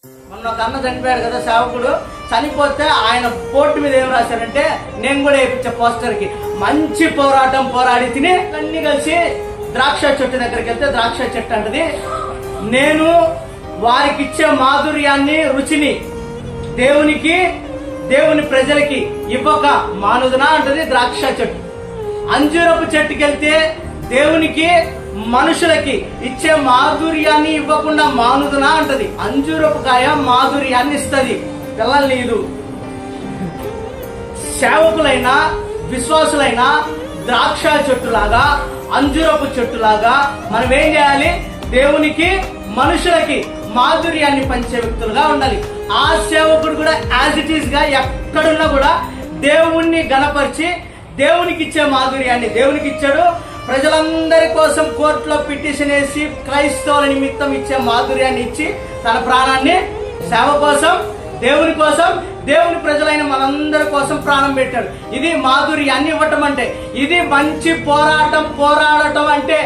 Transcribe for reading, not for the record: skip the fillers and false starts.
మొన్న ఒక అన్న చనిపోయాడు కదా సేవకుడు, చనిపోతే ఆయన బోర్డు మీద ఏం రాశారంటే, నేను కూడా వేయించే పోస్టర్ కి మంచి పోరాటం పోరాడి తిని అన్ని కలిసి ద్రాక్ష చెట్టు దగ్గరికి వెళ్తే ద్రాక్ష చెట్టు అంటది, నేను వారికి ఇచ్చే మాధుర్యాన్ని రుచిని దేవుని ప్రజలకి ఇవ్వక మానుదునా అంటది ద్రాక్ష చెట్టు. అంజూరపు చెట్టుకి వెళ్తే దేవునికి మనుషులకి ఇచ్చే మాధుర్యాన్ని ఇవ్వకుండా మానుదునా అంటది. అంజూరపు కాయ మాధుర్యాన్ని ఇస్తుంది, పిల్లల్ని ఇది. సేవకులైనా విశ్వాసులైనా ద్రాక్ష చెట్టులాగా అంజూరపు చెట్టులాగా మనం ఏం చేయాలి? దేవునికి మనుషులకి మాధుర్యాన్ని పంచే వ్యక్తులుగా ఉండాలి. ఆ సేవకుడు కూడా యాజ్ ఇట్ ఈస్ గా ఎక్కడున్నా కూడా దేవుణ్ణి గణపరిచి దేవునికి ఇచ్చే మాధుర్యాన్ని దేవునికి ఇచ్చాడు. ప్రజలందరి కోసం కోర్టులో పిటిషన్ వేసి క్రైస్తవుల నిమిత్తం ఇచ్చే మాధుర్యాన్ని ఇచ్చి తన ప్రాణాన్ని సేవ కోసం దేవుని ప్రజలైన మనందరి కోసం ప్రాణం పెట్టాడు. ఇది మాధుర్యాన్ని ఇవ్వటం అంటే, ఇది మంచి పోరాటం పోరాడటం అంటే.